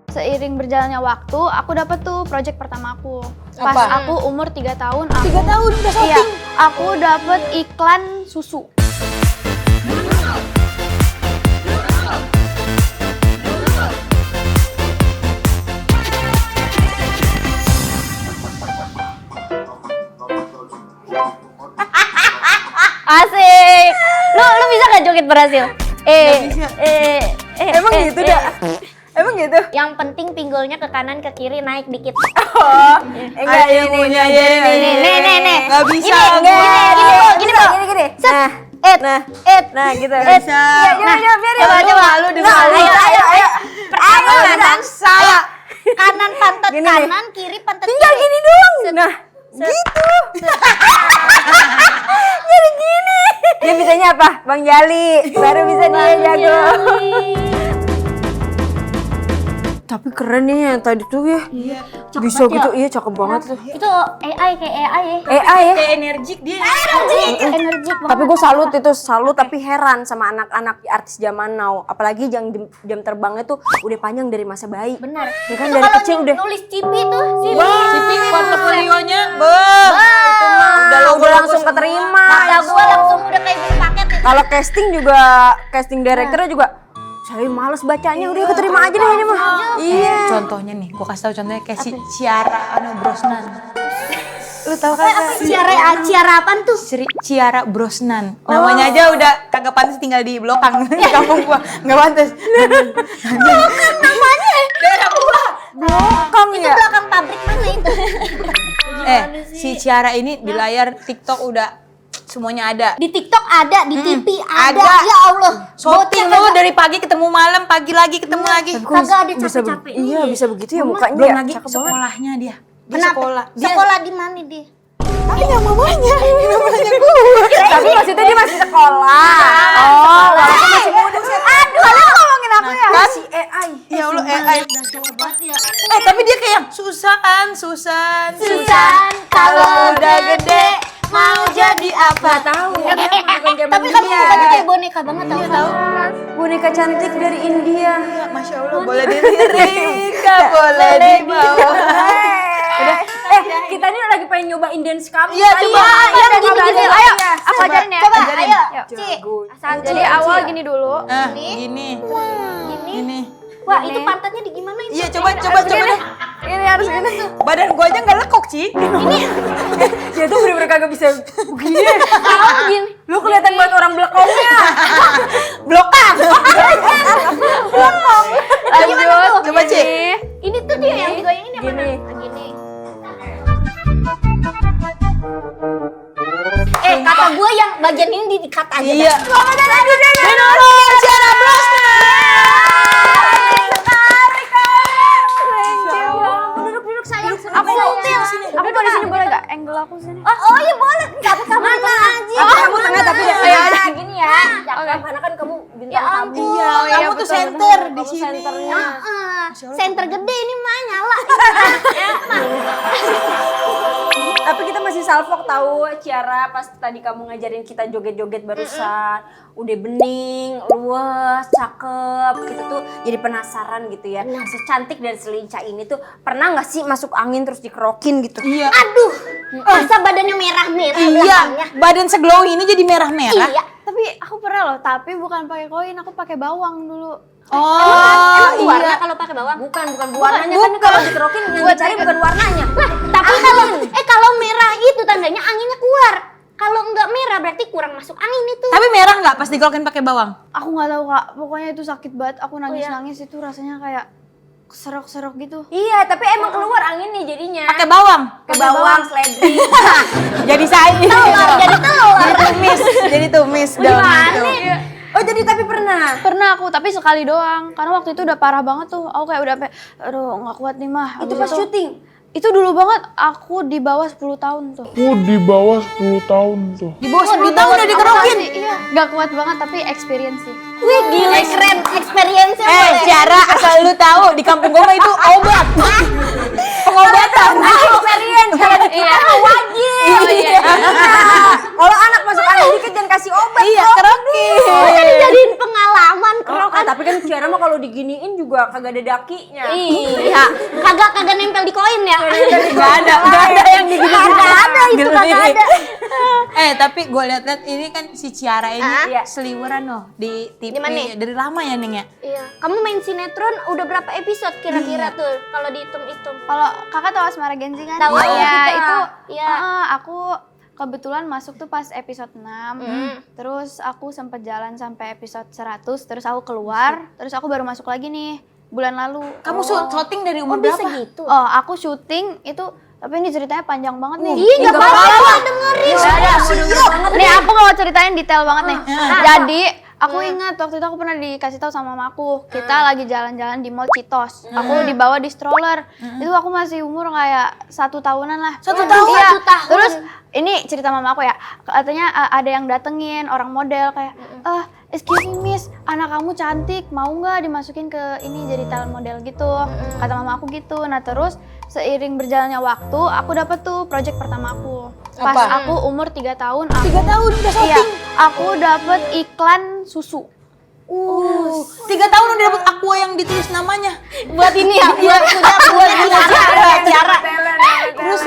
seiring berjalannya waktu, aku dapet tuh project pertama aku. Pas Apa? aku umur 3 tahun. 3 tahun udah syuting? Iya, aku dapet iklan susu. Asik. Lu bisa gak joget berhasil? bisa. Emang gitu dah? Emang gitu? Yang penting pinggulnya ke kanan ke kiri naik dikit. Oh, enggak ilmunya ya. Nih. Gak bisa. Gini, Bu. Set. Nah gitu. Bisa. Iya, biarin. Coba. Malu deh, malu. Ayo. Pertama Ayo, kanan, salah. kanan pantat Gini kanan, kiri pantat Tinggal kiri. gini doang. Nah, gitu. Jadi gini. Dia bisanya apa? Bang Jali. Baru bisa dia jago. Tapi keren nih yang tadi tuh ya. Iya. Bisa gitu, iya cakep banget tuh. Itu AI kayak AI ya. AI ya. Kayak energik dia. Energik banget. Tapi gue salut tapi heran sama anak-anak artis zaman now. Apalagi jam terbangnya tuh udah panjang dari masa bayi. Benar. Ya kan Itu dari kalau kecil udah. nulis cipi tuh. Cipi portofolionya, Udah langsung keterima. Mata gua langsung udah kayak beli paket itu. Kalau casting directornya juga saya males bacanya, udah keterima aja deh ini mah. Iya. Contohnya nih, gua kasih tahu contohnya kayak si Ciara Brosnan. Lu tahu kan? Ciara apaan tuh? Ciara Brosnan. Namanya aja udah kagak pantas tinggal di Blokang di kampung gua. Enggak pantas. Namanya Daerah gua. Blokang itu ya. belakang pabrik mana itu? Si Ciara ini di layar TikTok udah semuanya ada. Di TikTok ada, di TV ada. ada. Ya Allah. Syuting lu dari pagi ketemu malam, pagi lagi ketemu lagi. Kagak ada Bisa capek-capek. iya, bisa begitu ya mukanya. Belum ya. lagi Cakep banget. sekolahnya dia. Dia Kenapa? sekolah. Dia Sekolah di mana dia? tanya mamanya. Tapi maksudnya dia masih sekolah. Oh, walaupun masih muda. Aduh, lu ngomongin aku ya? Kan? Si AI. Ya Allah, AI. Tapi dia kayak Susan. Kalau udah gede mau jadi apa? Tahu. Tapi kamu mukanya kayak boneka banget tahu. Boneka cantik dari India. Masya Allah, boleh dilirik, gak boleh dibawa. Kita ini lagi pengen nyobain dance kamu. Iya, coba. Gini, ayo, aku ajarin ya. Coba, Ajarin. ayo. Yuk. Ci. Jadi awal gini dulu. Gini. Gini. Wah, itu pantatnya di gimana itu? Iya, coba deh. Ini harus gini. Badan gua aja nggak lekuk, Ci. Dia tuh bener-bener kagak bisa begini. Gini. Lu kelihatan banget orang belakangnya. Blokang. Lanjut. Coba, Ci. Ini tuh dia yang digoyangin yang mana? Gini. Kata gue yang bagian ini di-cut aja. Iya. Selamat datang di Ciara Brosnan. Duduk sayang. Aku mau di sini boleh gak? Angle aku sini. Oh iya boleh. Tapi kamu mana aja? Kamu tengah tapi Gini ya. Karena kan kamu bintang tamu. Iya, kamu tuh center di sini. senternya. Center gede ini mah nyala. Tapi kita masih salfok tahu Ciara pas tadi kamu ngajarin kita joget-joget barusan. Udah bening, luas, cakep. Kita tuh jadi penasaran gitu ya. Secantik dan selincah ini tuh pernah nggak sih masuk angin terus dikerokin gitu? Iya. Aduh. Masa badannya merah-merah Iya, belakangnya? badan seglow ini jadi merah-merah. Iya. Tapi aku pernah loh, tapi bukan pakai koin, aku pakai bawang dulu. Emang warna kalau pakai bawang? Bukan warnanya kan kalau dikerokin yang dicari bukan warnanya. Tapi kalau merah itu tandanya anginnya keluar. Kalau enggak merah berarti kurang masuk angin itu. Tapi merah nggak pas digolokin pakai bawang? Aku nggak tahu kak, pokoknya itu sakit banget. Aku nangis-nangis itu rasanya kayak serok-serok gitu. Iya, tapi emang keluar anginnya jadinya. Pakai bawang. Ke bawang, seledri. Jadi sayur. Jadi telur. Jadi tumis daun itu. Oh jadi tapi pernah? Pernah aku, tapi sekali doang. Karena waktu itu udah parah banget tuh. Aku kayak udah aduh nggak kuat nih mah. Itu Habis pas syuting? Itu dulu banget, aku di bawah 10 tahun tuh. Aku di bawah 10 tahun tuh. Di bawah 10 tahun udah dikerokin. Iya, nggak kuat banget tapi experience sih. Wih gila keren. Experience-nya boleh. Ciara, asal lu tahu di kampung gua mah itu obat. Pengobatan. Experience. Iya. Wajib. Kalau anak masuk angin dikit jangan kasih obat. Iya, kerokin. Kan dijadiin pengalaman kerokan. Tapi kan Ciara mah kalau diginiin juga kagak ada dakinya. Iya, kagak nempel di koin ya. Enggak ada yang digini. Kagak ada itu, kagak ada. Tapi gue liat-liat ini kan si Ciara ini Iya. seliweran loh di TV Di mana nih? dari lama ya Neng ya. Iya, kamu main sinetron udah berapa episode kira-kira tuh kalau dihitung-hitung? Kalau kakak tahu Asmara Genzi kan? Tahu. Iya, Kita. itu Iya. aku kebetulan masuk tuh pas episode 6. Terus aku sempat jalan sampai episode 100, terus aku keluar, terus aku baru masuk lagi nih bulan lalu. Kamu syuting dari umur Bisa berapa? gitu. Oh, aku syuting itu, tapi ini ceritanya panjang banget nih. Ih, enggak apa-apa dengerin. Nih aku mau ceritain detail banget nih. Jadi aku ingat waktu itu aku pernah dikasih tahu sama mamaku, kita lagi jalan-jalan di Mall Citos. Aku dibawa di stroller. Itu aku masih umur kayak 1 tahunan lah. 1 tahun? Iya. 1 tahun. Terus ini cerita mama aku ya. Katanya ada yang datengin orang model kayak, excuse me miss, anak kamu cantik, mau nggak dimasukin ke ini jadi talent model gitu. Kata mama aku gitu. Nah terus seiring berjalannya waktu, aku dapet tuh project pertama aku. Pas Apa? aku umur 3 tahun. 3 tahun udah syuting. Iya, aku dapet iklan susu. 3 tahun udah dapet aqua yang ditulis namanya. Buat ini ya, buat Ciara. Terus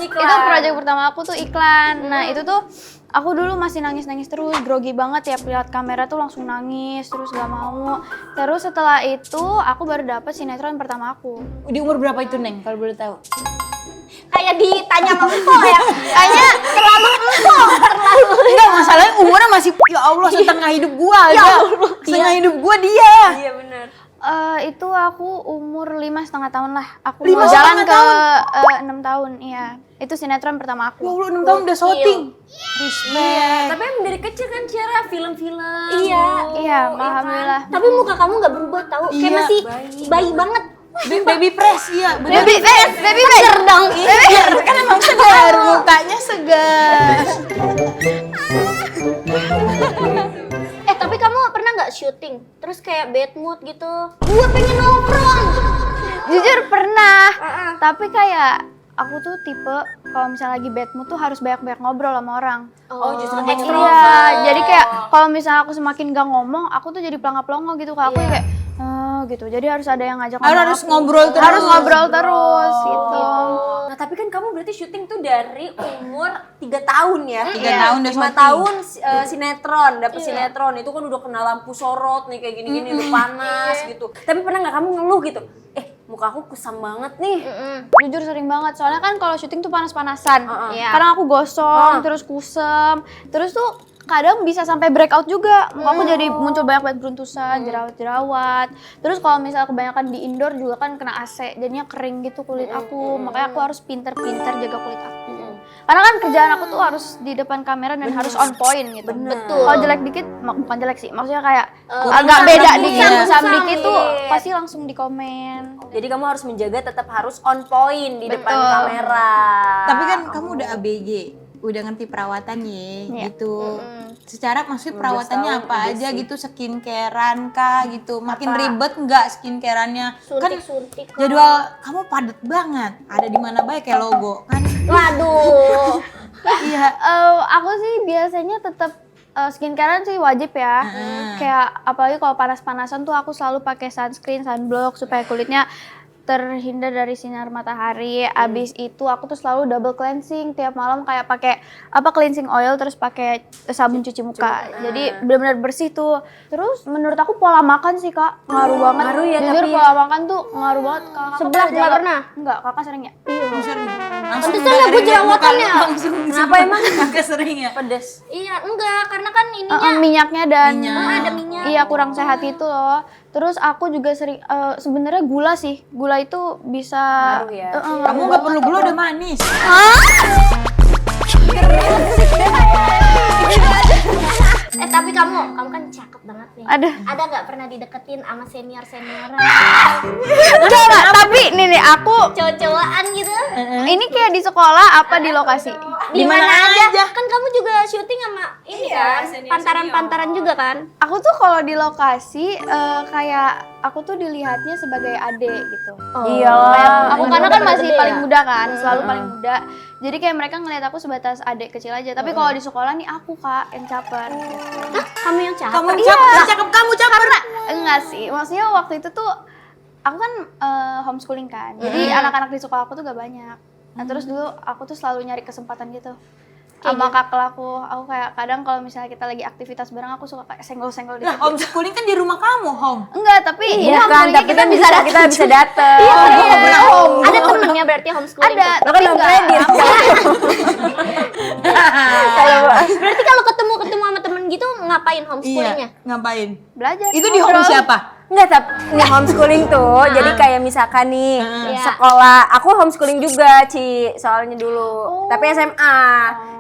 itu project pertama aku tuh iklan. Nah itu tuh aku dulu masih nangis terus, grogi banget ya, lihat kamera tuh langsung nangis, terus gak mau. Terus setelah itu aku baru dapet sinetron pertama aku. Di umur berapa itu Neng kalau boleh tahu? kayak ditanya sama Mpok ya. Kayaknya Terlalu Enggak, masalahnya umurnya masih ya Allah setengah hidup gua aja. Setengah hidup gua dia. Iya benar. itu aku umur 5,5 tahun lah. Aku 5,5 mau jalan ke tahun? 6 tahun, iya. Itu sinetron pertama aku. 26 tahun udah syuting. Respect. Tapi emang dari kecil kan Ciara film-film. Iya. Iya, alhamdulillah. Tapi muka kamu nggak berubah tahu. Kayak Iya, masih bayi banget. Baby press, iya. bener. Baby Seger dong. Iya, kan emang segar, mukanya segar. Tapi kamu pernah nggak syuting? Terus kayak bad mood gitu. Gue pengen nongkrong. Jujur pernah. Tapi kayak aku tuh tipe kalau misalnya lagi bad mood tuh harus banyak-banyak ngobrol sama orang. Oh, justru Iya, jadi kayak kalau misalnya aku semakin gak ngomong, aku tuh jadi pelongo-pelongo gitu. Kalau aku kayak gitu. Jadi harus ada yang ngajak ngomong. Harus ngobrol terus. Harus ngobrol terus gitu. Nah, tapi kan kamu berarti syuting tuh dari umur 3 tahun ya? 3 tahun udah 5 syuting. tahun sinetron, dapet sinetron. Itu kan udah kena lampu sorot nih kayak gini-gini, udah panas gitu. Tapi pernah nggak kamu ngeluh gitu? Muka aku kusam banget nih. Jujur sering banget. Soalnya kan kalau syuting tuh panas-panasan. Iya. Kadang aku gosong, terus kusem. Terus tuh kadang bisa sampai breakout juga. Muka aku jadi muncul banyak beruntusan, jerawat-jerawat. Terus kalau misalnya kebanyakan di indoor juga kan kena AC, jadinya kering gitu kulit aku. Makanya aku harus pinter-pinter jaga kulit aku. Karena kan kerjaan aku tuh harus di depan kamera dan harus on point gitu. Betul. Kalau jelek dikit, bukan jelek sih. Maksudnya kayak agak beda dikit, kusam dikit tuh pasti langsung di komen. Jadi kamu harus menjaga tetap harus on point di depan Betul. kamera. Tapi kan kamu udah ABG, udah ngerti perawatan ya, gitu. Secara maksudnya perawatannya apa aja gitu, skincarean kah gitu. Makin ribet nggak skincareannya? Kan Suntik-suntik. jadwal kamu padat banget. Ada di mana baik kayak logo kan. Waduh. Iya. Aku sih biasanya tetap skincarean sih wajib ya. Kayak apalagi kalau panas-panasan tuh aku selalu pakai sunscreen, sunblock supaya kulitnya terhindar dari sinar matahari. Abis itu aku tuh selalu double cleansing tiap malam, kayak pakai cleansing oil terus pakai sabun cuci muka. Jadi benar-benar bersih tuh. Terus menurut aku pola makan sih Kak ngaruh banget. Ngaruh ya, Jujur tapi pola makan tuh ngaruh banget. Kakak Seblak pernah nggak jaga? pernah? Enggak, Kakak sering ya? Pantesan aku jerawatannya. Kenapa emang? Agak sering ya? Pedes. Iya, enggak, karena kan ininya Minyaknya dan ada minyak. iya kurang sehat itu loh. Terus aku juga sering sebenarnya gula sih. Gula itu bisa Ngaruh ya. Kamu nggak perlu gula, udah manis. Tapi kamu kan cakep banget nih. Ada nggak pernah dideketin sama senior-senioran? Enggak, tapi nih aku Cowok-cowokan gitu? ini kayak di sekolah apa di lokasi? Di Di mana mana aja? aja? Kan kamu juga syuting sama ini kan, pantaran-pantaran juga kan? Aku tuh kalau di lokasi kayak aku tuh dilihatnya sebagai adik gitu. Iya. Kayak aku karena kan Udah masih gede paling ya? muda kan, selalu paling muda. Jadi kayak mereka ngelihat aku sebatas adik kecil aja. Tapi kalau di sekolah nih aku Kak yang caper. Gitu. Hah, kamu yang caper? Kamu cakep kamu caper. Enggak sih, maksudnya waktu itu tuh aku kan homeschooling kan. Jadi anak-anak di sekolah aku tuh gak banyak. Nah terus dulu aku tuh selalu nyari kesempatan gitu. Sama kakak aku kayak kadang kalau misalnya kita lagi aktivitas bareng aku suka kayak senggol-senggol Lah, dikit. homeschooling kan di rumah kamu, Home. Enggak, tapi ini Bukan, homeschoolingnya tapi kan bisa kita bisa dateng. Iya, Oh, gua nggak pernah home. Ada temennya berarti homeschooling? ada, Lo kan tapi belum enggak. kredit. Berarti kalau ketemu sama temen gitu ngapain homeschoolingnya? Iya, ngapain? Belajar. Itu di home ngobrol. siapa? Enggak, tapi ini homeschooling tuh, jadi kayak misalkan nih Iya. sekolah, aku homeschooling juga Ci, soalnya dulu, tapi SMA.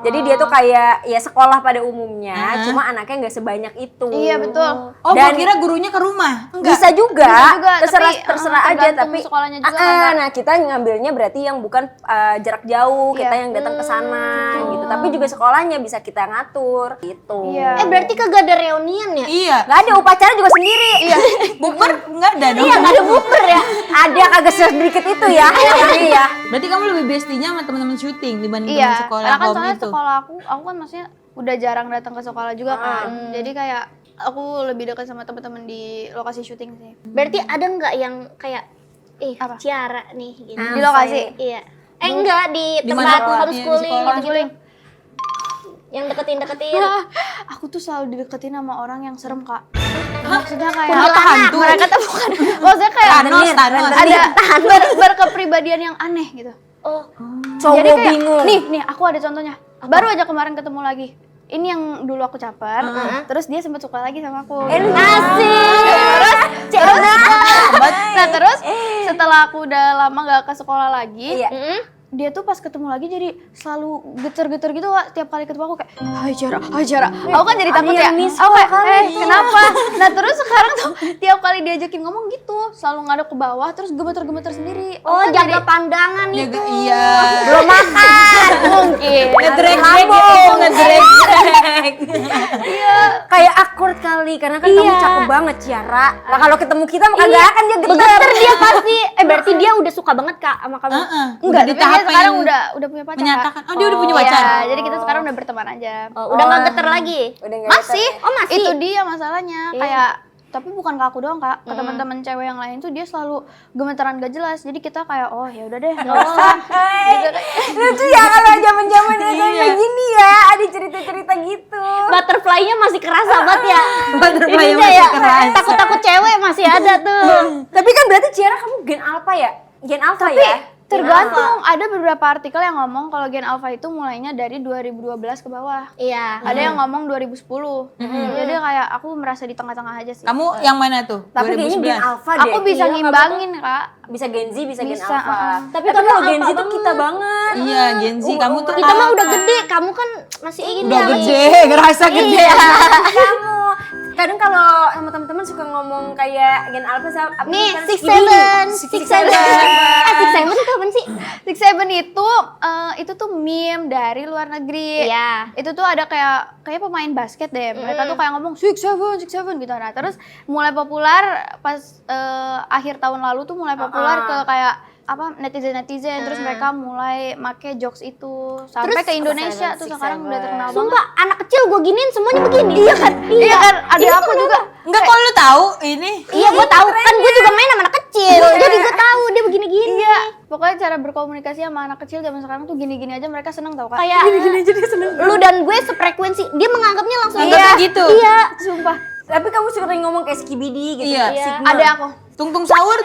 Jadi dia tuh kayak ya sekolah pada umumnya, cuma anaknya nggak sebanyak itu. Iya, betul. Oh, Dan- gua kira gurunya ke rumah. Enggak. Bisa juga, Bisa juga, terserah tapi, terserah aja, tergantung tapi sekolahnya juga kan, Kak. nah kita ngambilnya berarti yang bukan jarak jauh, kita Iya. yang datang ke sana gitu. Tapi juga sekolahnya bisa kita ngatur gitu. Iya. Berarti kagak ada reunian ya? Iya. Gak ada upacara juga sendiri. Iya. Bukber enggak ada dong. Iya, nggak ada bukber ya? Ada kagak sedikit itu ya. Ini ya. Berarti kamu lebih bestinya sama teman-teman syuting dibanding Iya, teman sekolah karena kan home soalnya itu. sekolah aku kan maksudnya udah jarang datang ke sekolah juga kan. Jadi kayak aku lebih dekat sama teman-teman di lokasi syuting sih. Berarti ada nggak yang kayak, Apa? Ciara nih gitu? Di lokasi. Iya. Enggak, di Di tempat mana? Iya, di homeschooling sekolah. gitu-gitu. Yang deketin-deketin. Aku tuh selalu dideketin sama orang yang serem, Kak. Maksudnya kayak Apa hantu? mereka tuh bukan. Maksudnya kayak Thanos. ada berkepribadian yang aneh gitu. Oh, Cowok Jadi kayak bingung. nih aku ada contohnya. Baru aja kemarin ketemu lagi. Ini yang dulu aku caper, terus dia sempat suka lagi sama aku. asik. Nah terus setelah aku udah lama gak ke sekolah lagi, Iya. dia tuh pas ketemu lagi jadi selalu geter-geter gitu Wak. Tiap kali ketemu aku kayak hai Cara. Aku kan jadi takut ya. Aku kayak kenapa? Nah terus sekarang tuh tiap kali diajakin ngomong gitu selalu ngadep ke bawah terus gemeter-gemeter sendiri. Aku Oh, kan jaga pandangan itu. Iya. Belum makan. mungkin. Ngedrek-drek gitu, ngedrek-drek. Kayak awkward kali karena kan kamu cakep banget Ciara. Lah kalau ketemu kita mah kagak akan dia geter. Geter dia pasti. Berarti dia udah suka banget Kak sama kamu. Enggak, di tapi tahap dia sekarang yang udah punya pacar. menyatakan. Kak. Oh, dia udah punya pacar. Iya, jadi kita sekarang udah berteman aja. Oh, udah nggak geter lagi. Udah nggak Masih. geter. Oh, masih? Itu dia masalahnya. Kayak tapi bukan ke aku doang Kak, ke teman-teman cewek yang lain tuh dia selalu gemeteran gak jelas. Jadi kita kayak oh ya udah deh, nggak usah. Gitu. Lucu ya kalau zaman-zaman kayak gini ya, ada cerita-cerita gitu. Butterfly-nya masih kerasa banget ya. Butterfly Ininya masih ya, kerasa. takut-takut cewek masih ada tuh. Tapi kan berarti Ciara kamu gen alpha ya? Gen alpha ya? Tergantung, ada beberapa artikel yang ngomong kalau gen alpha itu mulainya dari 2012 ke bawah. Iya. Ada yang ngomong 2010. Jadi kayak aku merasa di tengah-tengah aja sih. Kamu yang mana tuh? Tapi kayaknya gen 2011. alpha deh. Aku bisa Iya, ngimbangin Kak. bisa Gen Z, bisa gen Bisa, alpha. Tapi Tapi kamu kalau Gen Z alpha tuh kita banget. Iya, Gen Z kamu tuh Kita mah udah alpha. gede, kamu kan masih ini Udah yang gede, ngerasa gede. Kamu kadang kalau sama teman-teman suka ngomong kayak gen alpha sama apa Nih, kan, 6'7". 6'7". 6'7" itu apa sih? 67 itu tuh meme dari luar negeri. Iya. Itu tuh ada kayak pemain basket deh. Mereka tuh kayak ngomong 6'7" gitu. Nah, terus mulai populer pas akhir tahun lalu tuh mulai populer ke kayak apa netizen terus mereka mulai make jokes itu sampai Terus ke Indonesia tuh sekarang udah terkenal banget. Sumpah, anak kecil gue giniin semuanya begini. Iya kan? Iya kan? Ada aku juga. Enggak, kok lu tahu ini? Iya, gue tahu kan gue juga main sama anak kecil. Jadi gue tahu dia begini-gini. Iya. Pokoknya cara berkomunikasi sama anak kecil zaman sekarang tuh gini-gini aja mereka seneng tau Kak. Kayak lu dan gue sefrekuensi. Dia menganggapnya langsung Anggapnya gitu. Iya. Sumpah. Tapi kamu sering ngomong kayak skibidi gitu. Iya. Sigma. Ada aku. Tungtung sahur.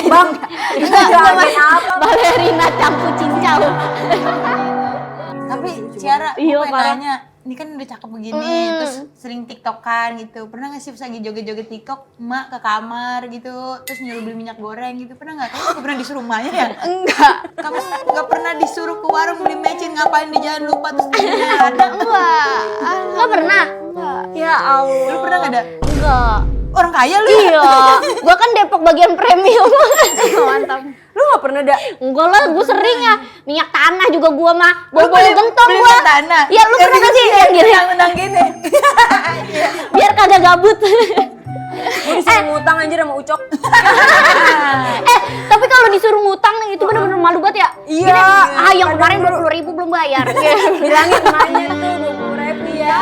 Bang. Itu juga gen alpha. Balerina campu cincau. Tapi Ciara, Iya, aku pengen parah. nanya, ini kan udah cakep begini, terus sering tiktokan gitu. Pernah gak sih pas lagi joget-joget tiktok, emak ke kamar gitu, terus nyuruh beli minyak goreng gitu, pernah gak? Kamu gak pernah disuruh emaknya ya? Enggak. Kamu gak pernah disuruh ke warung beli mecin, ngapain di jangan lupa terus belinya ada? Enggak. Enggak pernah? Enggak. Ya Allah. Lu pernah gak ada? Enggak. Orang kaya lu ya? Iya. Gua kan Depok bagian premium. Mantap. Lu gak pernah ada Enggak lah, gue sering ya. minyak tanah juga gua mah. Bolu gentong beli gua. minyak tanah. Iya, lu pernah gak sih yang gini? Yang menang gini. Biar kagak gabut. Gue disuruh ngutang anjir sama Ucok. Tapi kalau disuruh ngutang itu bener-bener malu banget ya. Iya. Yang kemarin 20.000 belum bayar. Bilangin emaknya tuh 20.000 ya.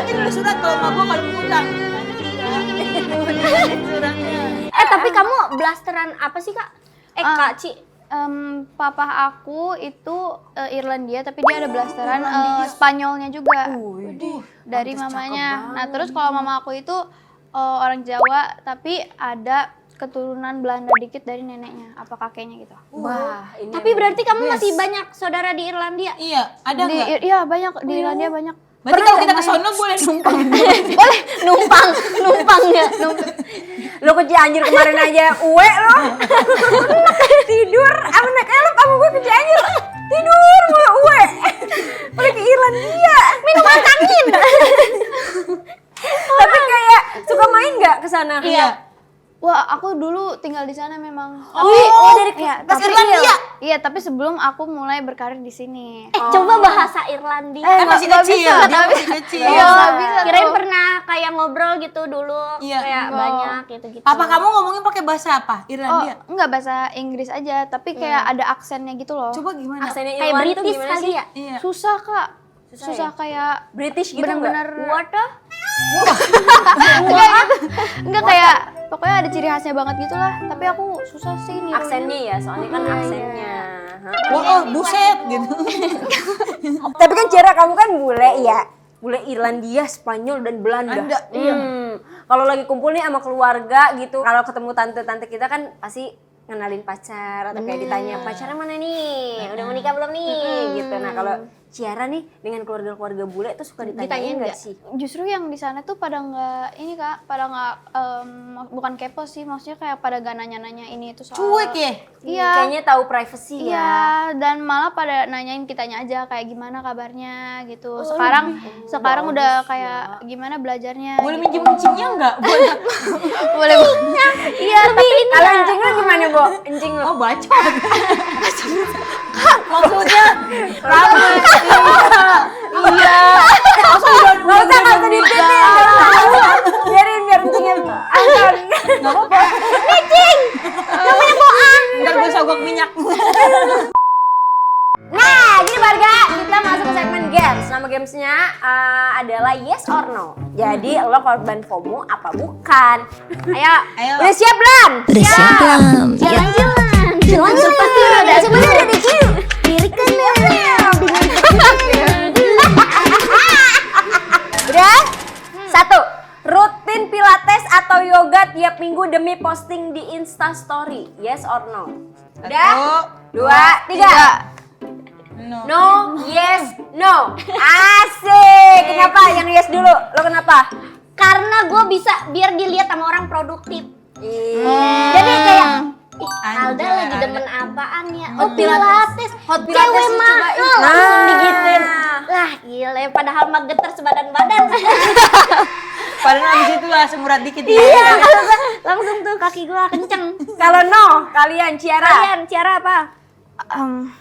Tapi dulu surat kalau sama gua kalau ngutang. Suratnya. Tapi kamu blasteran apa sih Kak? Kak Ci. Papa aku itu Irlandia tapi dia ada blasteran Spanyolnya juga dari mamanya. Nah terus kalau mama aku itu orang Jawa tapi ada keturunan Belanda dikit dari neneknya apa kakeknya gitu. Wah, ini Tapi berarti kamu masih banyak saudara di Irlandia? Iya, ada nggak? Iya banyak di Irlandia banyak. Berarti kalau kita ke sono boleh numpang. Boleh numpang ya. lo ke Cianjur kemarin aja, uwe lo. Tidur, sama naik elop sama gue ke Cianjur. Tidur mulu uwe. Boleh ke Irlandia. Minum angin. Tapi kayak suka main nggak ke sana? Iya. Wah, aku dulu tinggal di sana memang. dari Iya, pas tapi Irlandia? Iya, tapi sebelum aku mulai berkarir di sini. Coba bahasa Irlandia. Kan masih nggak kecil, bisa, dia tapi- masih kecil. Iya, nggak bisa. Kirain tuh. pernah kayak ngobrol gitu dulu, Iya. kayak banyak gitu-gitu. Apa kamu ngomongin pakai bahasa apa? Oh, Irlandia. enggak bahasa Inggris aja, tapi kayak ada aksennya gitu loh. Coba gimana? Aksennya kayak Irwan tuh British gimana kali sih? ya? Iya. Susah, Kak. Susah ya? kayak British gitu nggak? bener-bener Waduh. enggak kayak pokoknya ada ciri khasnya banget gitu lah. Tapi aku susah sih nirunya. Aksennya ya, soalnya kan aksennya. Wah, buset gitu. Tapi kan Cera kamu kan bule ya. Bule Irlandia, Spanyol dan Belanda. Belanda, Kalau lagi kumpul nih sama keluarga gitu, kalau ketemu tante-tante kita kan pasti ngenalin pacar atau kayak ditanya pacarnya mana nih, udah mau nikah belum nih, gitu. Nah kalau Ciara nih dengan keluarga-keluarga bule tuh suka ditanyain nggak sih? Justru yang di sana tuh pada nggak ini Kak, pada nggak bukan kepo sih, maksudnya kayak pada gak nanya-nanya ini itu soal. Cuek ya? Iya. Kayaknya tahu privacy ya. Iya, dan malah pada nanyain kitanya aja kayak gimana kabarnya gitu. Sekarang udah kayak gimana belajarnya. Boleh minjem encingnya enggak? Boleh. Boleh. Iya, tapi ini Kalau encing lu gimana, Bo? Encing lu? Oh, bacot. Maksudnya lama. Iya. Nggak usah dititik. Biarin biar encingnya angkat. Enggak apa-apa. Ntar gue sogok minyak. Nah, gini warga, kita masuk ke segmen games. Nama gamesnya adalah yes or no. Jadi lo korban FOMO apa bukan? Ayo, Ayo. udah siap belum? Jalan-jalan seperti roda semuanya ada di cium. Dirikan Udah? Satu, rutin pilates atau yoga tiap minggu demi posting di Instastory. Yes or no? Udah? Dua, tiga. No, yes, no. Asik. Kenapa? Yang yes dulu. Lo kenapa? Karena gue bisa biar dilihat sama orang produktif. Jadi kayak Alda Anjay, lagi Alda. demen apaan ya? Hot Oh pilates, Hot pilates cewek sih, mahal cobain. langsung Nah. digituin. Lah gila, padahal mah geter sebadan-badan. Padahal abis itu langsung murad dikit ya. Iya, langsung tuh kaki gua kenceng. kalau no, kalian Ciara. Kalian cara apa?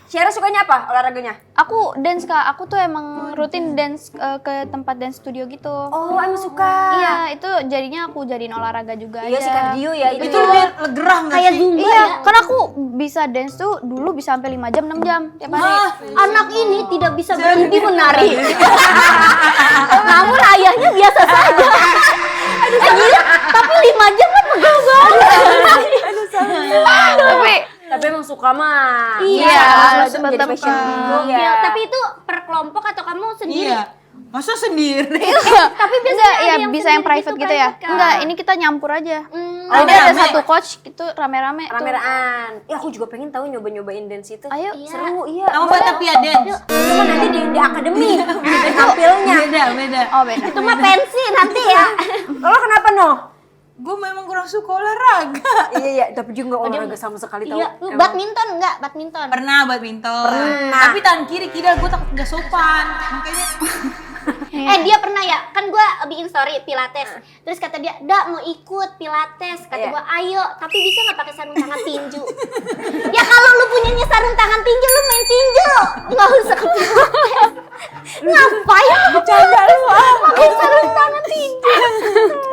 Ciara sukanya apa olahraganya? aku dance Kak. Aku tuh emang rutin dance ke tempat dance studio gitu. Oh, emang suka. Iya, itu jadinya aku jadiin olahraga juga Iya aja. sih kardio ya itu. Itu lebih gerah nggak Kayak sih? zumba Iya, ya. karena aku bisa dance tuh dulu bisa sampai 5 jam, 6 jam tiap hari. Anak ini tidak bisa berhenti menari. Namun ayahnya biasa saja. Gila, tapi 5 jam kan pegel banget. Tapi emang suka mah. Iya, kalau itu sempet menjadi tempat. passion juga. Iya, tapi itu per kelompok atau kamu sendiri? Iya. Masa sendiri? Tapi biasanya Enggak, ada ya yang bisa yang sendiri private gitu, gitu ya. kan? Enggak, ini kita nyampur aja. Oh, Jadi ada rame. satu coach gitu rame-rame tuh. Rame-ramean. Ya aku juga pengen tahu nyoba-nyobain dance itu. Ayo. Seru, iya. Kamu buat tapi ya dance? Cuma nanti di akademi tampilnya. Beda. Oh, beda. Itu mah pensi nanti ya. Lo kenapa no? Gue memang kurang suka olahraga. Iya, tapi juga nggak olahraga sama sekali tahu. Iya, Emang. badminton enggak? Badminton. Pernah badminton. Pernah. Tapi tangan kiri kidal gue takut gak sopan. Makanya Dia pernah ya, kan gue bikin story pilates. Terus kata dia, "Da, mau ikut pilates." Kata gue, "Ayo, tapi bisa nggak pakai sarung tangan tinju?" Ya kalau lu punyanya sarung tangan tinju, lu main tinju. Nggak usah ke pilates. Ngapain bercanda lu pakai sarung tangan tinju?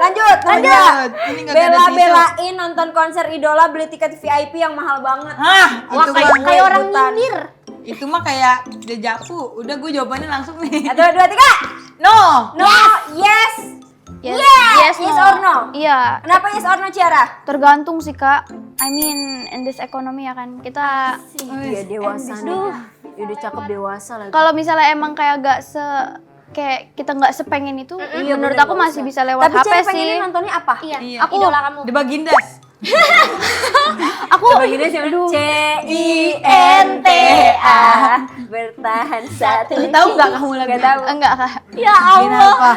Lanjut. Ini nggak ada tisu. Bela-belain nonton konser idola, beli tiket VIP yang mahal banget. Wah, Itu kayak orang rebutan. nyindir. Itu mah kayak dejavu. Udah gue jawabannya langsung nih. 1, 2, 3. No. No, yes. Yes or no? Iya, Kenapa yes or no, Ciara? tergantung sih Kak. I mean, in this economy ya kan. Kita Iya, dewasa nih. Ya udah cakep dewasa lagi. kalau misalnya emang kayak kayak kita nggak sepengen itu, menurut bener, aku nggak masih usah. bisa lewat Tapi HP Ciara sih. pengennya nontonnya apa? Iya, Aku- idola kamu. The Bagindas. Aku Baginda siapa? CINTA bertahan satu. Tahu nggak kamu lagi? Nggak tahu. enggak Kak. Ya Allah. Apa?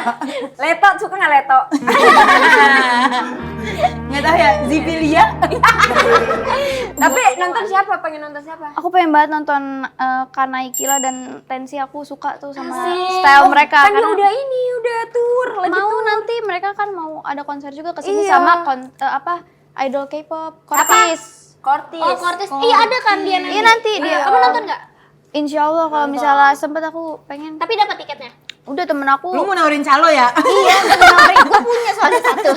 Leto suka nggak Leto? Nggak tahu ya. Zipilia. Tapi nonton siapa? Pengen nonton siapa? Aku pengen banget nonton Kanai Kila dan Tensi. Aku suka tuh sama style mereka. Kan dia karena udah tour lagi mau tuh. nanti mereka kan mau ada konser juga ke sini Iya. sama idol K-pop, Kortis. Kortis. Oh, Kortis. Iya, ada kan dia nanti. Iya nanti dia. Kamu nonton nggak? Insya Allah kalau misalnya sempet aku pengen. Tapi dapat tiketnya. Udah temen aku. Lu mau nawarin calo ya? Iya, benar. Gue punya soalnya satu.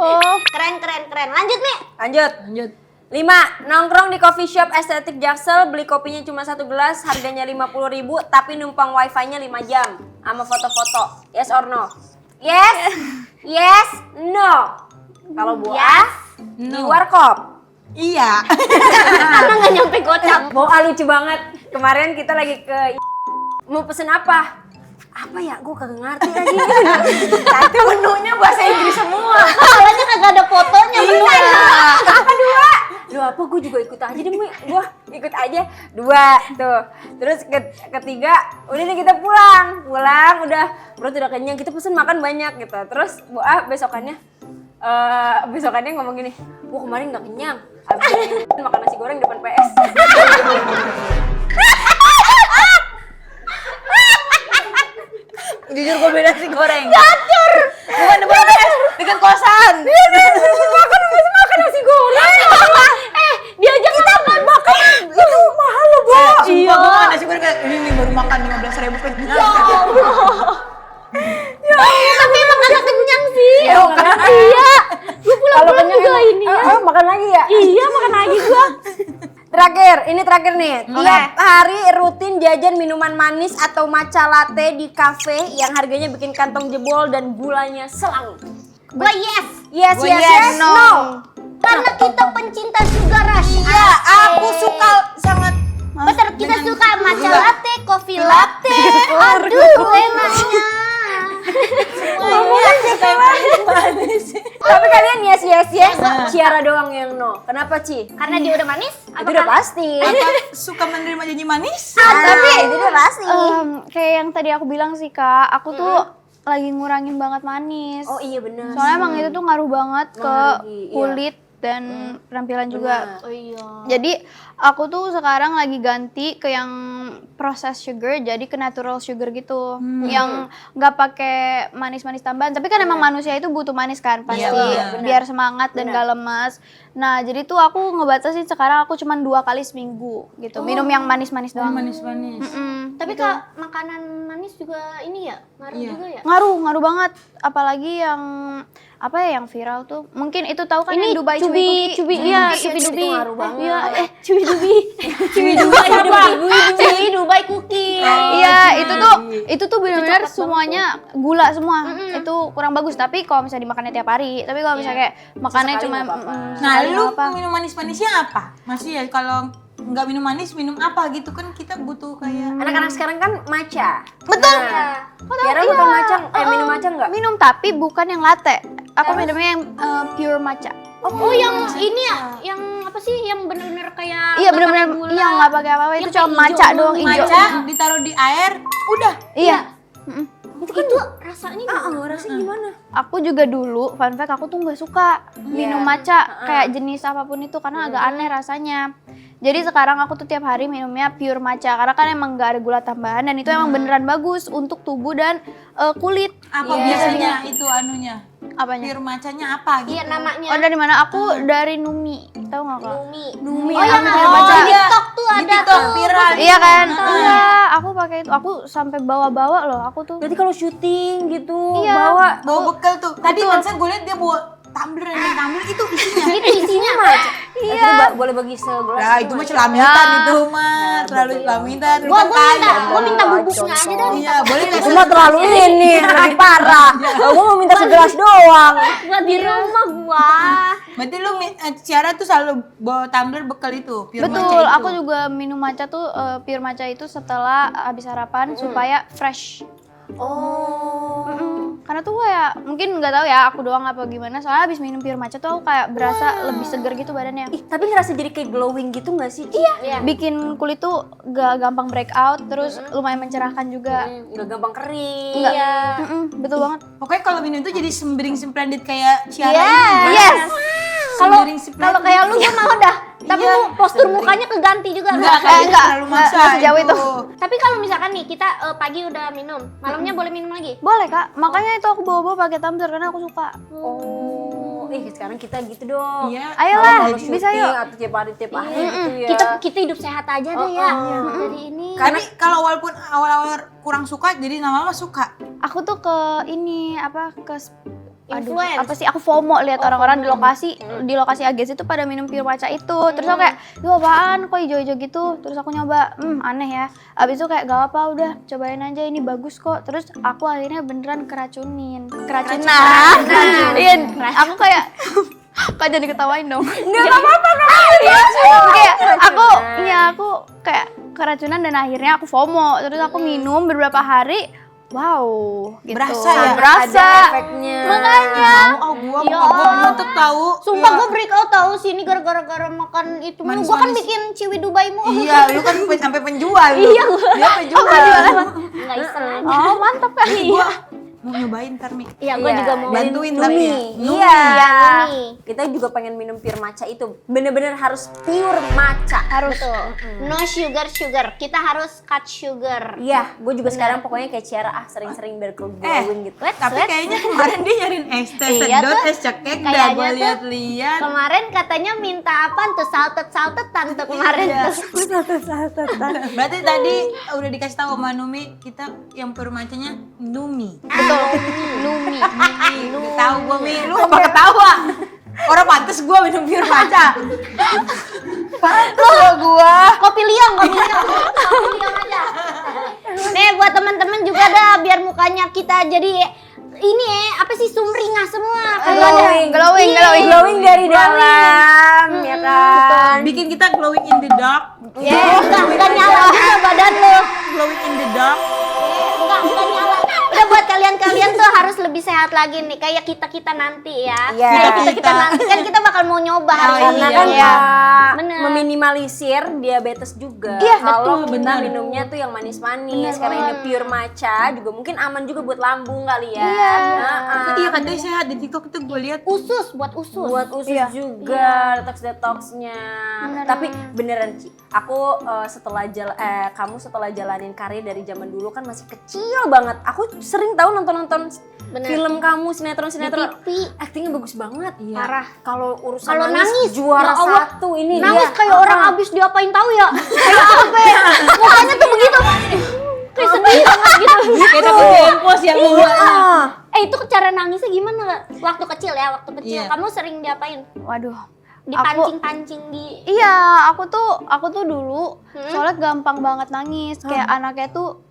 Oh, Keren. Lanjut nih. Lanjut. 5. Nongkrong di coffee shop estetik Jaksel, beli kopinya cuma 1 gelas, harganya 50.000, tapi numpang wifi-nya 5 jam sama foto-foto. Yes or no? Yes, no. Kalau buah di warkop. Iya. Karena nggak nyampe gocap. Boa lucu banget. Kemarin kita lagi ke mau pesen apa? Apa ya? Gue kagak ngerti lagi. Itu menunya bahasa Inggris semua. Soalnya kagak ada fotonya. Bener. Apa 2? Apa gue juga ikut aja deh, gue ikut aja 2 tuh. Terus ketiga, udah nih kita pulang udah perut udah kenyang, kita pesen makan banyak gitu. Terus Boa besokannya ngomong gini, "Wah, kemarin nggak kenyang, habis makan nasi goreng depan PS." Jujur gue beda nasi goreng. Gacor. Bukan depan PS, dekat kosan. Makan nasi goreng. Dia aja nggak makan. Itu mahal loh, Bo. Iya. Gue makan nasi goreng kayak ini baru makan 15.000 kenyang. Tapi emang kagak kenyang sih. Iya. Gue pulang juga emang- ini ya. makan lagi ya? Iya, makan lagi gua. Ini terakhir nih. Tiap hari rutin jajan minuman manis atau matcha latte di kafe yang harganya bikin kantong jebol dan gulanya selang. Gua yes. Yes, no. Karena kita pencinta sugar rush. Iya, aku suka sangat. Betul, kita suka matcha latte, coffee latte. Aduh, enaknya. Tapi kalian yes. Ciara doang yang no. Kenapa, Ci? Karena dia udah manis? Itu udah pasti. Apa suka menerima janji manis? Tapi itu udah pasti. kayak yang tadi aku bilang sih Kak, aku tuh lagi ngurangin banget manis. Oh iya benar. Soalnya emang itu tuh ngaruh banget ke Mengaruhi, iya. kulit dan penampilan juga. Oh iya. Jadi aku tuh sekarang lagi ganti ke yang processed sugar, jadi ke natural sugar gitu, yang nggak pakai manis-manis tambahan. Tapi kan emang manusia itu butuh manis kan pasti, Iya, biar semangat dan gak lemas. Nah jadi tuh aku ngebatasin sekarang aku cuma 2 kali seminggu gitu, minum yang manis-manis doang. Manis-manis. Tapi Kak, makanan manis juga ini ya, ngaruh juga ya? Ngaruh banget, apalagi yang apa ya yang viral tuh, mungkin itu tahu kan yang Dubai Cubi Iya, Itu Dubi. ngaruh banget. Iya, Cubi Dubi. Cubi Dubai cookie. Iya, itu tuh benar-benar semuanya gula semua. Itu kurang bagus, tapi kalau misalnya dimakannya tiap hari. Tapi kalau misalnya kayak makannya Sesekali cuma nggak apa-apa. Nah, sekali lu nggak apa. minum manis-manisnya apa? Masih ya kalau nggak minum manis, minum apa gitu kan kita butuh kayak Anak-anak sekarang kan matcha. Betul. Ciara bukan matcha, minum matcha enggak? Minum tapi bukan yang latte. Aku minumnya yang pure matcha. Oh, yang ini ya, yang apa sih? Yang bener-bener kayak Iya benar-benar iya nggak pakai apa-apa, itu cuma matcha doang hijau. matcha ditaruh di air, udah. Iya. Itu rasanya rasanya gimana? Aku juga dulu, fun fact, aku tuh nggak suka minum matcha kayak jenis apapun itu karena agak aneh rasanya. Jadi sekarang aku tuh tiap hari minumnya pure matcha karena kan emang nggak ada gula tambahan dan itu emang beneran bagus untuk tubuh dan kulit. Apa biasanya itu anunya? Apanya? Pure matchanya apa gitu? Iya namanya Oh dari mana? Aku dari Numi, tahu nggak kak? Numi. Oh yang pure matcha. di TikTok tuh ada TikTok tuh. viral. Iya kan? Iya, aku pakai itu. Aku sampai bawa-bawa loh. Aku tuh. Berarti kalau syuting gitu Iya. Bawa bekal tuh. Tadi kan gue liat dia bawa tumbler itu isinya. Itu isinya Iya. Boleh bagi segelas. Nah, itu mah celamitan itu mah, terlalu celamitan. Lu kan kaya. Gua minta bubuknya aja dah. Iya, boleh Aku kasih. mah terlalu ini, lebih parah. Gue mau minta segelas doang. Buat di rumah gua. Berarti lu Ciara tuh selalu bawa tumbler bekal itu, pure matcha Betul, itu. aku juga minum matcha tuh pure matcha itu setelah habis sarapan supaya fresh. Karena tuh kayak mungkin nggak tahu ya aku doang apa gimana. Soalnya habis minum pure matcha tuh aku kayak berasa lebih seger gitu badannya. Ih, tapi ngerasa jadi kayak glowing gitu gak sih? Iya. Bikin kulit tuh gak gampang breakout, terus lumayan mencerahkan juga. Gak gampang kering. Iya. Betul banget. Pokoknya kalau minum itu jadi sembering splendid kayak Ciara Iya. ini. Yes. Kalau kayak lu gua mau dah. Tapi postur mukanya keganti juga. Enggak, Kak. kayak enggak, terlalu maksa enggak sejauh itu. Tapi kalau misalkan nih kita pagi udah minum, malamnya boleh minum lagi. Boleh kak, makanya itu aku bawa-bawa pakai tumbler karena aku suka. Oh, sekarang kita gitu dong. Iya. Ayolah, Kalau bisa syuting yuk. atau tiap hari gitu ya. Kita hidup sehat aja deh ya. Dari ini. Tapi kalau walaupun awal-awal kurang suka, jadi lama-lama suka. Aku tuh ke ini Influence. apa sih aku FOMO lihat orang-orang di lokasi AGS itu pada minum pure matcha itu. Terus aku kayak, "Itu apaan? Kok hijau-hijau gitu?" Terus aku nyoba, aneh ya. Abis itu kayak gak apa udah cobain aja ini bagus kok. Terus aku akhirnya beneran keracunan. Iya, aku kayak kak jadi ketawain dong. Enggak apa-apa. Kayak aku kayak keracunan dan akhirnya aku FOMO. Terus aku minum beberapa hari. Wow, gitu. Berasa ya? Berasa. Ada efeknya. Makanya. Gua menutup tahu. Sumpah gue breakout tahu sini gara-gara makan itu mulu. Gue kan Manis-manis. bikin ciwi Dubai mu. Iya, lu kan sampai penjual lu. Iya, dia penjual. Enggak iseng aja. Oh, mantap kan? Gua mau nyobain ntar, Mi. Iya, gue juga mau. Bantuin tapi ya. Iya. Numi. Kita juga pengen minum pure matcha itu. Bener-bener harus pure matcha. Harus. No sugar. Kita harus cut sugar. Iya, gue juga sekarang pokoknya kayak Ciara sering-sering berglowing gitu. Tapi kayaknya kemarin dia nyariin es teh Iya sedot, tuh. es cekek dah Kayaknya gua tuh lihat-lihat. Kemarin katanya minta apa tuh salted tuh kemarin Iya. tuh. Berarti tadi udah dikasih tahu sama Numi, kita yang pure matchanya Numi. Betul. Numi. Udah tahu gua, Mi. Lu apa ketawa? Orang pantes gua minum pure matcha. Pantes gua. Kopi liang aja. Nih buat teman-teman juga dah biar mukanya kita jadi ini apa sih sumringah semua. Glowing dari dalam, ya kan? Bikin kita glowing in the dark. Enggak nyala juga badan lo. Glowing in the dark. Enggak nyala. Udah buat kalian tuh harus lebih sehat lagi nih kayak kita nanti ya. Iya. Kayak kita nanti kan kita bakal mau nyoba hari ini. Karena kan ya. Pak, meminimalisir diabetes juga. Iya, Kalau betul, kita benar. minumnya tuh yang manis-manis, karena ini pure matcha juga mungkin aman juga buat lambung kali ya. Iya, katanya sehat di TikTok itu gua lihat. Buat usus. Buat usus juga, detox-detoxnya. Tapi beneran Ci, aku kamu setelah jalanin karir dari zaman dulu kan masih kecil banget. Aku sering tahu nonton film kamu, sinetron-sinetron. Di TV. Aktingnya bagus banget. Parah. Kalau urusan Kalau nangis, juara ya Allah, satu ini nangis dia. kayak orang abis diapain tahu ya. Kayak apa ya? Mukanya tuh begitu. Kayak sedih banget gitu. Kayak takut dempos yang mukanya. Itu cara nangisnya gimana? Waktu kecil ya, waktu kecil. Iya. Kamu sering diapain? Waduh. Dipancing-pancing di Iya, aku tuh dulu soalnya gampang banget nangis. Kayak anaknya tuh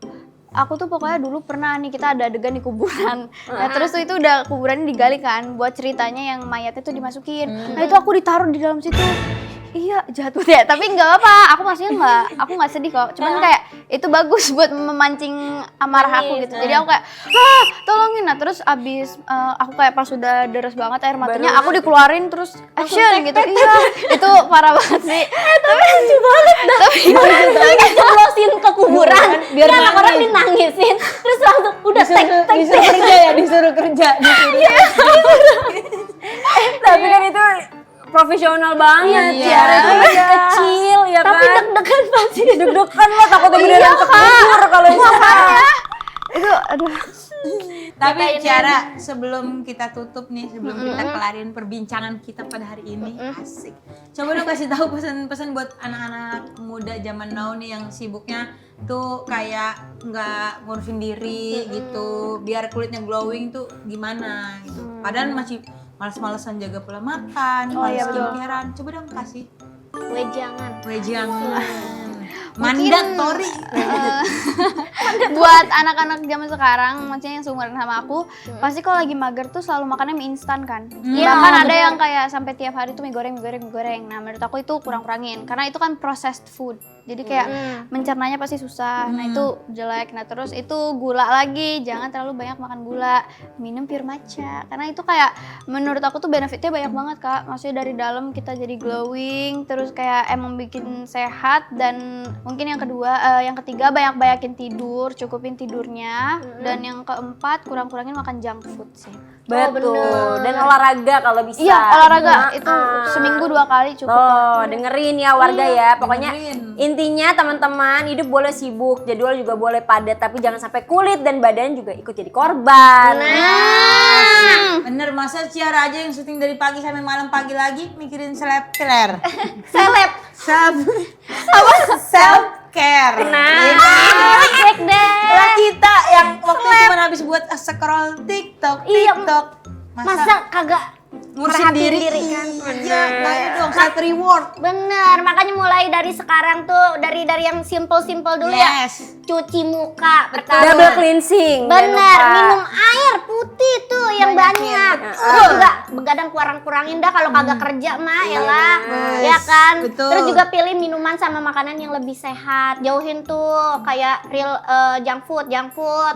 aku tuh pokoknya dulu pernah nih kita ada adegan di kuburan. Nah, terus tuh itu udah kuburannya digali kan buat ceritanya yang mayatnya tuh dimasukin. Nah, itu aku ditaruh di dalam situ. iya jahat banget ya, tapi nggak apa-apa, aku nggak sedih kok, cuman kayak itu bagus buat memancing amarah aku gitu, jadi aku kayak tolongin. Nah terus abis aku kayak pas sudah deres banget air matanya, aku dikeluarin terus action gitu. Iya itu parah banget sih, tapi lucu banget dah, Tapi dijeblosin ke kuburan, Biar ya nangis. orang dinangisin, terus langsung udah tek. disuruh kerja ya, disuruh kerja. Tapi kan itu profesional banget. Iya. Ciara itu masih kecil ya kan. Tapi deg-degan pasti. Deg-degan lah, takutnya beneran kekubur kalau itu. itu aduh. Tapi Ciara, sebelum kita tutup nih, sebelum kita kelarin perbincangan kita pada hari ini, asik. Coba dong kasih tahu pesan-pesan buat anak-anak muda zaman now nih yang sibuknya tuh kayak nggak ngurusin diri gitu, biar kulitnya glowing tuh gimana gitu. Padahal masih males-malesan jaga pola makan, males skincarean. Coba dong kasih. Wejangan. Mandatory. Buat anak-anak zaman sekarang, maksudnya yang seumuran sama aku, pasti kalau lagi mager tuh selalu makannya mie instan kan. Bahkan ada yang kayak sampai tiap hari tuh mie goreng. Nah menurut aku itu kurang-kurangin, karena itu kan processed food. Jadi kayak mencernanya pasti susah. Nah itu jelek. Nah terus itu gula lagi, jangan terlalu banyak makan gula. Minum pure matcha, karena itu kayak menurut aku tuh benefitnya banyak banget kak. Maksudnya dari dalam kita jadi glowing, terus kayak emang bikin sehat. Dan mungkin yang kedua, yang ketiga banyak-banyakin tidur, cukupin tidurnya. Dan yang keempat kurang-kurangin makan junk food sih. Betul. Dan olahraga kalau bisa. Iya olahraga itu seminggu 2 kali cukup. Oh, dengerin ya warga ya. Pokoknya dengerin. intinya teman-teman, hidup boleh sibuk, jadwal juga boleh padat, tapi jangan sampai kulit dan badan juga ikut jadi korban. Bener, masa Ciara aja yang syuting dari pagi sampai malam, pagi lagi mikirin seleb care. Self care. Cek deh. Lah kita yang waktu cuma habis buat scroll TikTok. Masa kagak ngurusin diri kan? Iya, kayak dong self reward. Bener, makanya mulai dari sekarang tuh dari yang simple dulu ya. Yes. Cuci muka Double cleansing. Bener, jangan lupa. minum air putih tuh yang banyak. Terus juga begadang kurang-kurangin dah kalau kagak kerja mah ya lah. Ya kan? Betul. Terus juga pilih minuman sama makanan yang lebih sehat. Jauhin tuh kayak real junk food.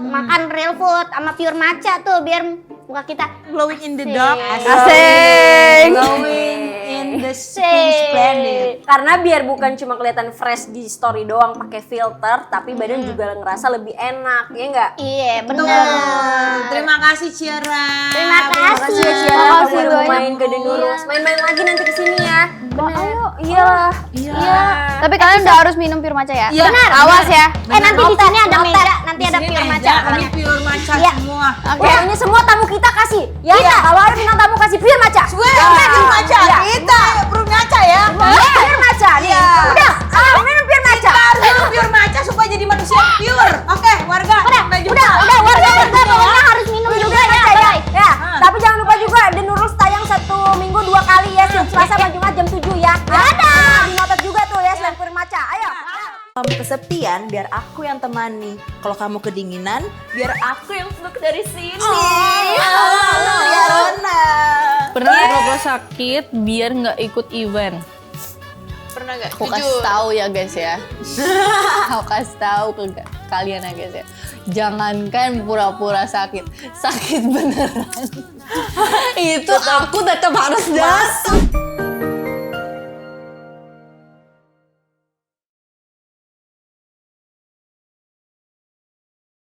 Makan real food sama pure matcha tuh biar muka kita Glowing in the dark. Asik. Glowing in the pink splendid. Karena biar bukan cuma kelihatan fresh di story doang pakai filter, tapi badan juga ngerasa lebih enak, ya enggak? Iya, Betul. bener. Terima kasih Ciara. Terima kasih. Makasih ya Ciara, Makasih kamu udah banyak. main ke The Nurus. Main-main lagi nanti kesini ya. Ayo. Iyalah. Iya. Tapi kalian udah harus minum pure matcha ya. Iya, Benar. Awas ya. Nanti di sini ada meja, nanti ada Di sini pure meja, matcha. Kami pure matcha Iya. semua. Pokoknya semua tamu kita kasih. Ya, kalau ada bintang tamu kasih pure matcha. Pure matcha. Kita pure matcha ya. Pure matcha nih. Udah, minum pure matcha. Harus minum pure matcha supaya jadi manusia pure. Oke, warga. Sampai jumpa. Udah warga pokoknya harus minum juga ya. Bye. Ya, tapi jangan lupa juga The Nurus tayang 1 minggu 2 kali ya, Selasa sama Jumat jam 7 ya. Ada. Dinotet juga tuh ya selain pure matcha. Ayo. Kamu kesepian, biar aku yang temani. Kalau kamu kedinginan, biar aku yang peluk dari sini. Ya Rona. Pernah pura-pura sakit biar nggak ikut event. Pernah gak? Aku kasih tahu ya guys ya. Aku kasih tahu ke kalian ya guys ya. Jangankan pura-pura sakit, sakit beneran. Itu aku tetap harus datang.